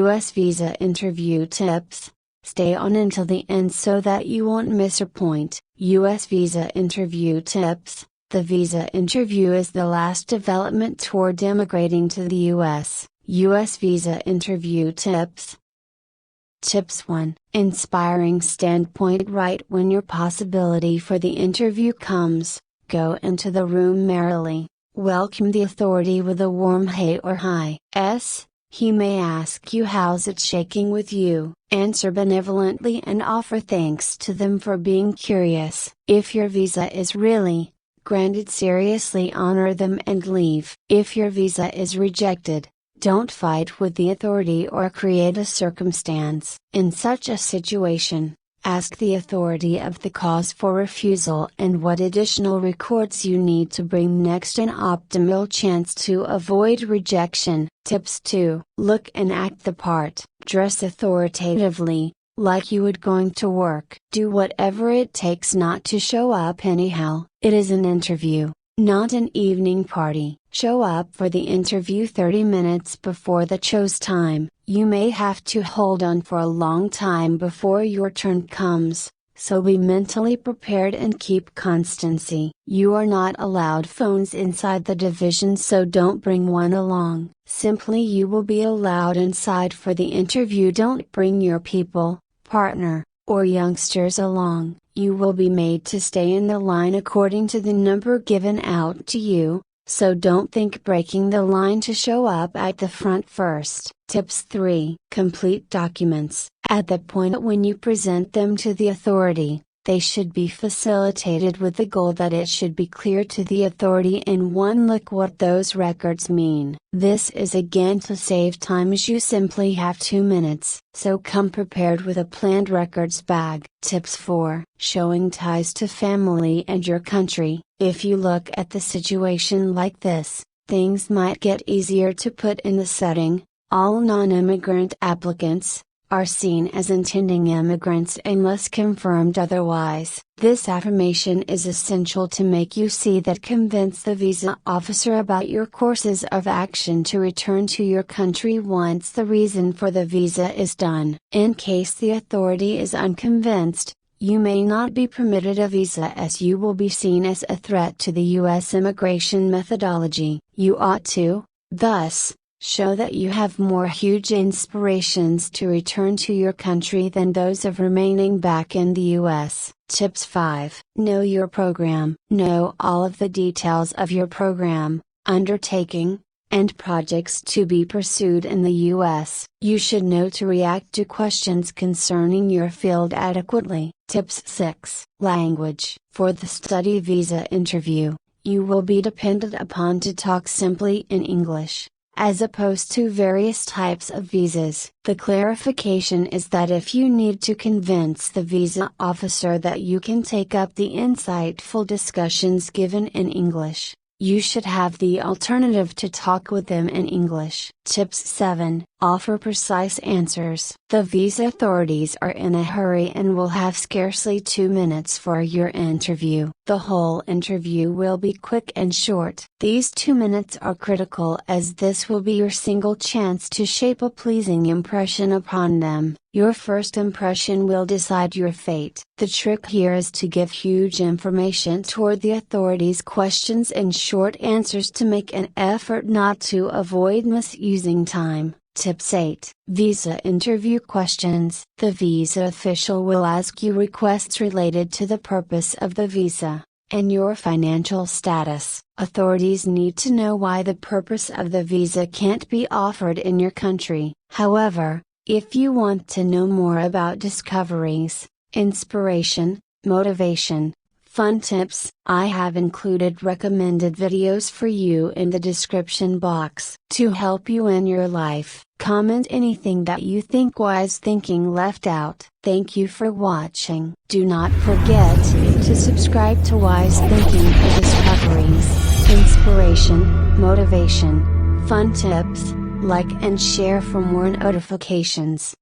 U.S. visa interview tips. Stay on until the end so that you won't miss a point. U.S. visa interview tips. The visa interview is the last development toward immigrating to the U.S. U.S. visa interview tips. Tips 1. Inspiring standpoint. Right when your possibility for the interview comes, go into the room merrily. Welcome the authority with a warm hey or hi. He may ask you how's it shaking with you. Answer benevolently and offer thanks to them for being curious. If your visa is really granted, seriously honor them and leave. If your visa is rejected, don't fight with the authority or create a circumstance. In such a situation, ask the authority of the cause for refusal and what additional records you need to bring next an optimal chance to avoid rejection. Tips 2. Look and act the part. Dress authoritatively, like you would going to work. Do whatever it takes not to show up anyhow. It is an interview, not an evening party. Show up for the interview 30 minutes before the chose time. You may have to hold on for a long time before your turn comes, so be mentally prepared and keep constancy. You are not allowed phones inside the division, so don't bring one along. Simply you will be allowed inside for the interview. Don't bring your people, partner, or youngsters along. You will be made to stay in the line according to the number given out to you, so don't think breaking the line to show up at the front first. Tips 3. Complete documents. At the point when you present them to the authority, they should be facilitated with the goal that it should be clear to the authority in one look what those records mean. This is again to save time, as you simply have 2 minutes, so come prepared with a planned records bag. Tips 4. Showing ties to family and your country. If you look at the situation like this, things might get easier to put in the setting. All non-immigrant applicants are seen as intending immigrants unless confirmed otherwise. This affirmation is essential to make you see that convince the visa officer about your courses of action to return to your country once the reason for the visa is done. In case the authority is unconvinced, you may not be permitted a visa, as you will be seen as a threat to the U.S. immigration methodology. You ought to, thus, show that you have more huge inspirations to return to your country than those of remaining back in the U.S. Tips 5. Know your program. Know all of the details of your program, undertaking, and projects to be pursued in the U.S. You should know to react to questions concerning your field adequately. Tips 6. Language. For the study visa interview, you will be depended upon to talk simply in English, as opposed to various types of visas. The clarification is that if you need to convince the visa officer that you can take up the insightful discussions given in English, you should have the alternative to talk with them in English. Tips 7. Offer precise answers. The visa authorities are in a hurry and will have scarcely 2 minutes for your interview. The whole interview will be quick and short. These 2 minutes are critical, as this will be your single chance to shape a pleasing impression upon them. Your first impression will decide your fate. The trick here is to give huge information toward the authorities' questions and short answers to make an effort not to avoid misusing time. Tips 8. Visa interview questions. The visa official will ask you requests related to the purpose of the visa and your financial status. Authorities need to know why the purpose of the visa can't be offered in your country. However, if you want to know more about discoveries, inspiration, motivation, fun tips, I have included recommended videos for you in the description box to help you in your life. Comment anything that you think wise thinking left out. Thank you for watching. Do not forget to subscribe to Wise Thinking for discoveries, inspiration, motivation, fun tips. Like and share for more notifications.